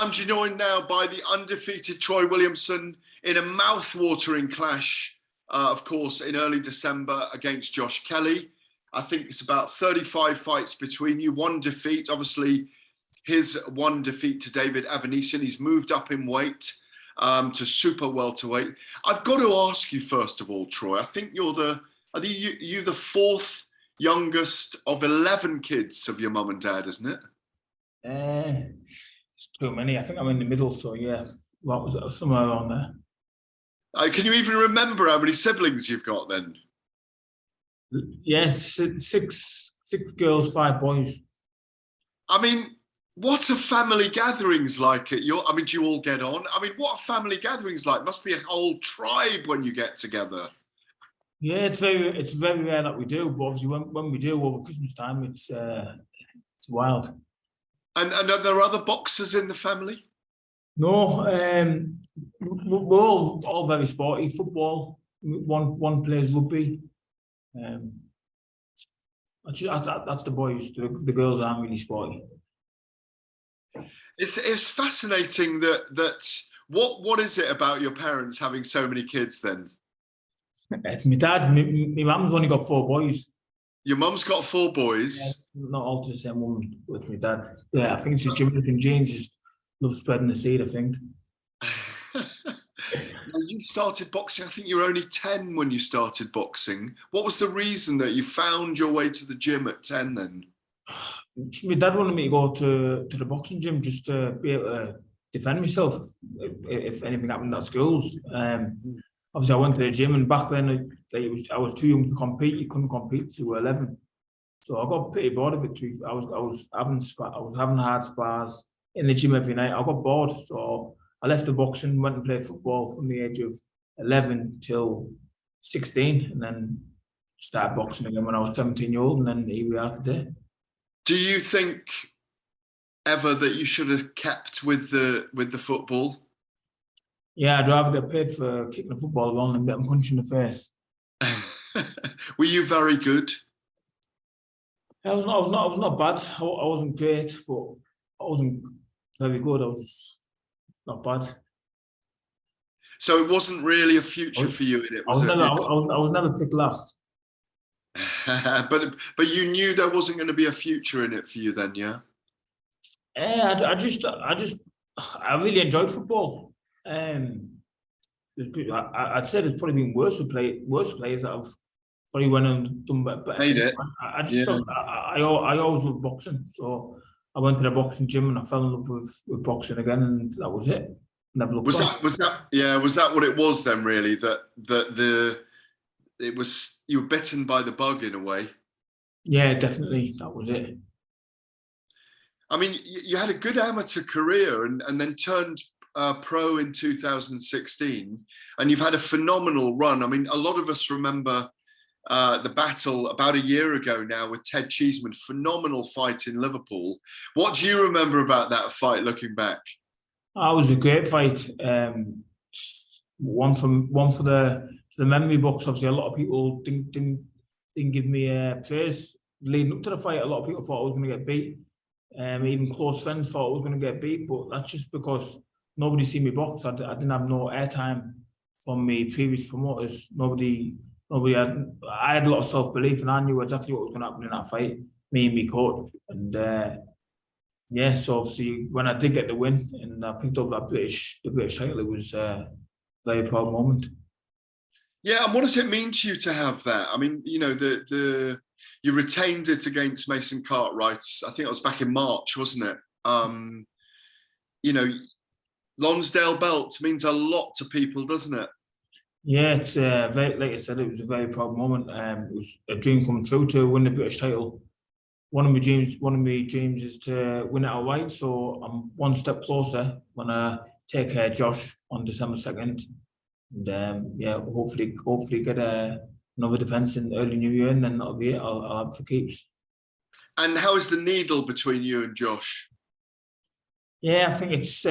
I'm joined now by the undefeated Troy Williamson in a mouth-watering clash, of course, in early December against Josh Kelly. I think it's about 35 fights between you, one defeat. Obviously, his one defeat to David Avanesyan. He's moved up in weight to super welterweight. I've got to ask you, first of all, Troy, I think you're the fourth youngest of 11 kids of your mum and dad, isn't it? It's too many. I think I'm in the middle, so yeah, what was it? Somewhere around there. Can you even remember how many siblings you've got then? Yes, six girls, 5 boys. I mean, what are family gatherings like do you all get on? I mean, what are family gatherings like? Must be a whole tribe when you get together. Yeah, it's very rare that we do, but obviously when we do over Christmas time, it's wild. And are there other boxers in the family? No, we're all very sporty. Football, one plays rugby. That's the boys. The girls aren't really sporty. It's fascinating that what is it about your parents having so many kids then? It's my dad. My mum's only got 4 boys. Your mum's got 4 boys? Yeah, not all to the same woman with my dad. Yeah, I think it's the Jamaican genes, just love spreading the seed, I think. You started boxing, I think you were only 10 when you started boxing. What was the reason that you found your way to the gym at 10 then? My dad wanted me to go to the boxing gym just to be able to defend myself if anything happened at schools. Obviously, I went to the gym, and back then I was too young to compete. You couldn't compete till you were 11, so I got pretty bored of it. I was having hard spars in the gym every night. I got bored, so I left the boxing, went and played football from the age of 11 till 16, and then started boxing again when I was 17-year-old, and then here we are today. Do you think ever that you should have kept with the football? Yeah, I'd rather get paid for kicking a football ball than getting punched in the face. Were you very good? I was not bad. I wasn't great, but I wasn't very good. I was not bad. So it wasn't really a future for you in it, was it? I was never picked last. but you knew there wasn't going to be a future in it for you then, yeah? I really enjoyed football. I'd say there's probably been worse players that have probably went and done better. Made it. I always loved boxing, so I went to the boxing gym and I fell in love with boxing again, and that was it. Never looked back. Was that what it was then? Really, it was, you were bitten by the bug in a way. Yeah, definitely, that was it. I mean, you had a good amateur career and then turned pro in 2016, and you've had a phenomenal run. I mean, a lot of us remember the battle about a year ago now with Ted Cheeseman. Phenomenal fight in Liverpool. What do you remember about that fight looking back? It was a great fight. One for the memory box. Obviously, a lot of people didn't give me praise leading up to the fight. A lot of people thought I was going to get beat. Even close friends thought I was going to get beat, but that's just because nobody seen me box. I didn't have no airtime from my previous promoters. Nobody had. I had a lot of self-belief, and I knew exactly what was going to happen in that fight. Me and my coach, and yeah. So obviously, when I did get the win and I picked up the British title, it was a very proud moment. Yeah, and what does it mean to you to have that? I mean, you know, you retained it against Mason Cartwright. I think it was back in March, wasn't it? You know, Lonsdale belt means a lot to people, doesn't it? Yeah, it's very, like I said, it was a very proud moment. It was a dream come true to win the British title. One of my dreams is to win it outright. So I'm one step closer when I take Josh on December 2nd, and yeah, hopefully get another defence in early New Year, and then that'll be it. I'll have for keeps. And how is the needle between you and Josh? Yeah, I think it's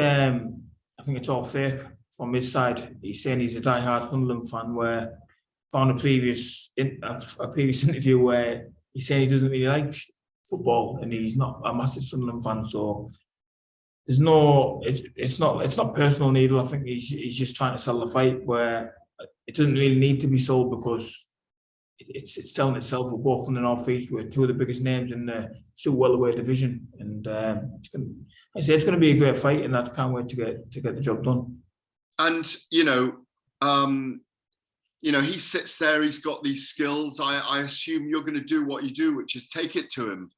all fake from his side. He's saying he's a die-hard Sunderland fan. Where I found a previous interview where he's saying he doesn't really like football and he's not a massive Sunderland fan. So there's no, it's not personal needle. I think he's just trying to sell the fight where it doesn't really need to be sold because it's selling itself. We're both on the North East. We're two of the biggest names in the super welterweight division, and I say it's going to be a great fight, and I can't wait to get the job done. And he sits there. He's got these skills. I assume you're going to do what you do, which is take it to him.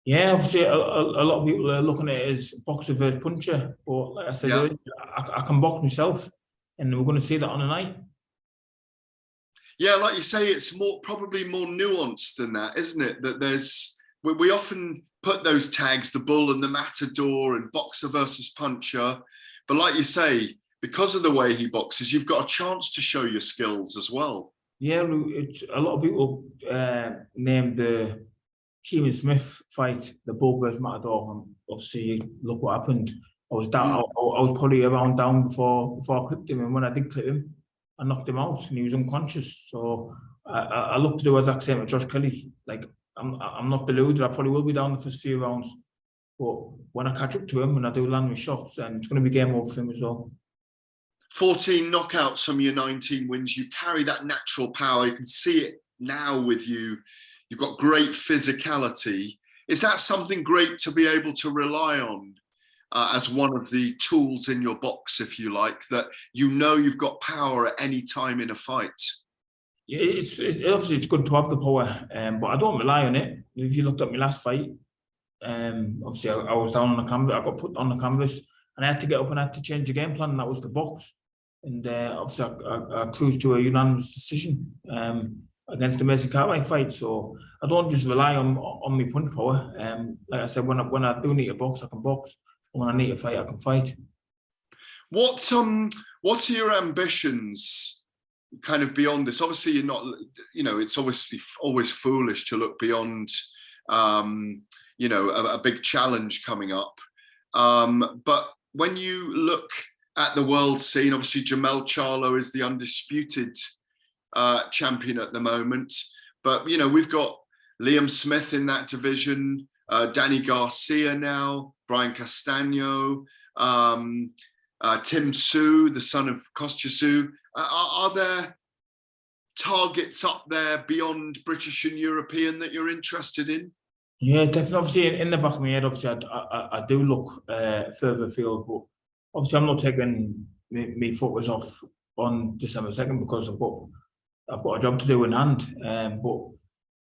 Yeah, obviously, a lot of people are looking at it as boxer versus puncher, but like I said, I can box myself, and we're going to see that on the night. Yeah, like you say, it's probably more nuanced than that, isn't it? That we often put those tags, the bull and the matador and boxer versus puncher. But like you say, because of the way he boxes, you've got a chance to show your skills as well. Yeah, it's a lot of people named the Keenan Smith fight the bull versus matador, and obviously look what happened. I was down. I was probably a round down before I clipped him, and when I did clip him, I knocked him out, and he was unconscious. So I look to do the exact same with Josh Kelly. Like I'm not deluded. I probably will be down the first few rounds, but when I catch up to him and I do land my shots, then it's going to be game over for him as well. 14 knockouts from your 19 wins. You carry that natural power. You can see it now with you. You've got great physicality. Is that something great to be able to rely on as one of the tools in your box, if you like, that you've got power at any time in a fight? Yeah, obviously it's good to have the power, but I don't rely on it. If you looked at my last fight, obviously I was down on the canvas. I got put on the canvas, and I had to get up and I had to change the game plan, and that was the box. And obviously I cruised to a unanimous decision against the Mason Cartwright fight. So I don't just rely on my punch power. Like I said, when I do need to box, I can box. When I need to fight, I can fight. What are your ambitions kind of beyond this? Obviously you're not, it's obviously always foolish to look beyond a big challenge coming up, but when you look at the world scene, obviously Jamel Charlo is the undisputed champion at the moment, but we've got Liam Smith in that division, Danny Garcia now, Brian Castano, Tim Tszyu, the son of Kostya Tszyu. Are there targets up there beyond British and European that you're interested in? Yeah, definitely. Obviously, in the back of my head, obviously, I do look further afield, but obviously, I'm not taking my focus off on December 2nd because I've got a job to do in hand. But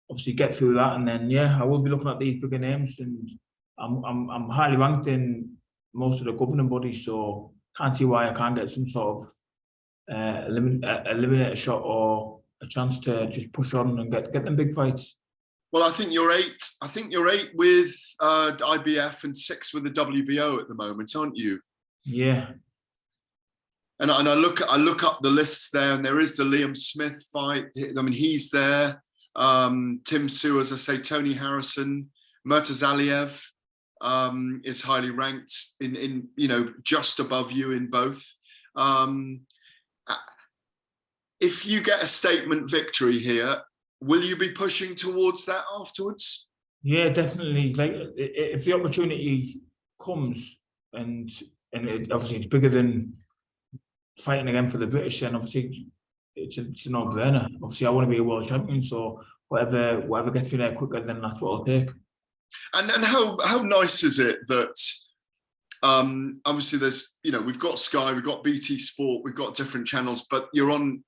obviously, get through that, and then I will be looking at these bigger names, and I'm highly ranked in most of the governing bodies, so can't see why I can't get some sort of eliminator shot or a chance to just push on and get them big fights. Well, I think you're eight. I think you're 8 with IBF and 6 with the WBO at the moment, aren't you? Yeah. And I look up the lists there, and there is the Liam Smith fight. I mean, he's there. Tim Tszyu, as I say, Tony Harrison, Murtazaliev is highly ranked in just above you in both. If you get a statement victory here, will you be pushing towards that afterwards? Yeah, definitely. Like if the opportunity comes, and obviously it's bigger than fighting again for the British, then obviously it's a no-brainer. Obviously, I want to be a world champion, so whatever gets me there quicker, then that's what I'll take. And how nice is it that obviously there's we've got Sky, we've got BT Sport, we've got different channels, but you're on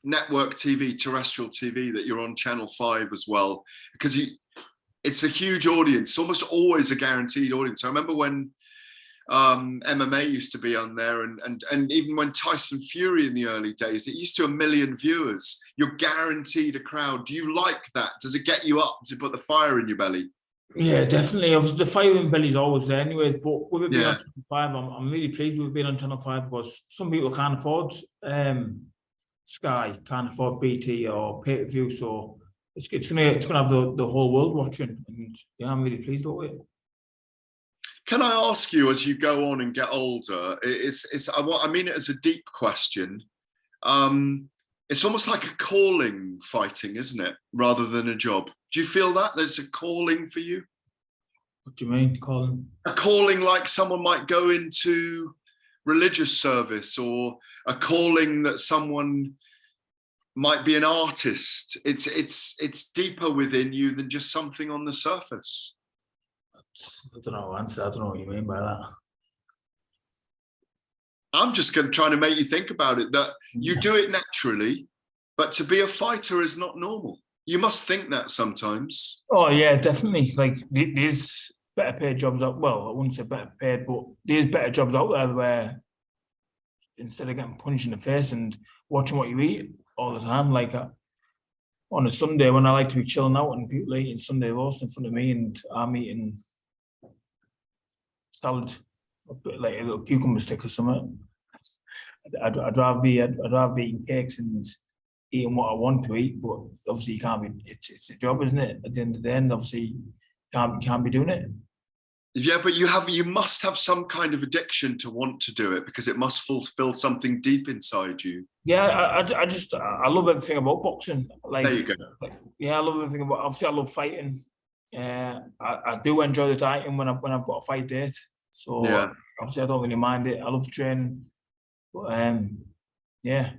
network TV, terrestrial TV, that you're on Channel 5 as well, because it's a huge audience, almost always a guaranteed audience. I remember when MMA used to be on there, and even when Tyson Fury in the early days, it used to 1 million viewers. You're guaranteed a crowd. Do you like that? Does it get you up to put the fire in your belly? Yeah, definitely. Obviously, the fire in belly is always there anyways, but with it being on Channel 5, I'm really pleased with it being on Channel 5, because some people can't afford Sky, can't afford BT or pay-per-view, so it's gonna have the whole world watching, and I'm really pleased with it. Can I ask you, as you go on and get older, I mean it as a deep question. It's almost like a calling, fighting, isn't it, rather than a job? Do you feel that there's a calling for you? What do you mean, calling? A calling like someone might go into religious service, or a calling that someone might be an artist. It's deeper within you than just something on the surface. I don't know, answer. I don't know what you mean by that. I'm just trying to make you think about it, that you do it naturally, but to be a fighter is not normal. You must think that sometimes. Oh yeah, definitely. Like there's better paid jobs out. Well, I wouldn't say better paid, but there's better jobs out there where instead of getting punched in the face and watching what you eat all the time, like on a Sunday when I like to be chilling out and people eating Sunday roast in front of me and I'm eating salad, like a little cucumber stick or something. I'd rather be eating cakes and eating what I want to eat, but obviously you can't be. It's a job, isn't it? At the end of the day, and obviously you can't be doing it. Yeah, but you must have some kind of addiction to want to do it, because it must fulfill something deep inside you. Yeah, I love everything about boxing. Like, there you go. Yeah, I love everything about. Obviously, I love fighting. I do enjoy the dieting when I've got a fight date. So yeah. Obviously, I don't really mind it. I love training, but yeah.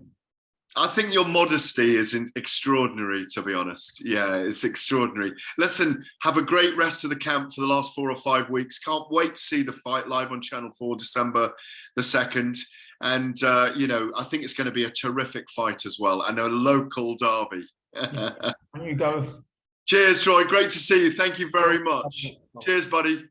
I think your modesty is extraordinary, to be honest. Yeah, it's extraordinary. Listen, have a great rest of the camp for the last 4 or 5 weeks. Can't wait to see the fight live on Channel 4, December the 2nd. And, I think it's going to be a terrific fight as well, and a local derby. Thank you, Gareth. Cheers, Troy. Great to see you. Thank you very much. Cheers, buddy.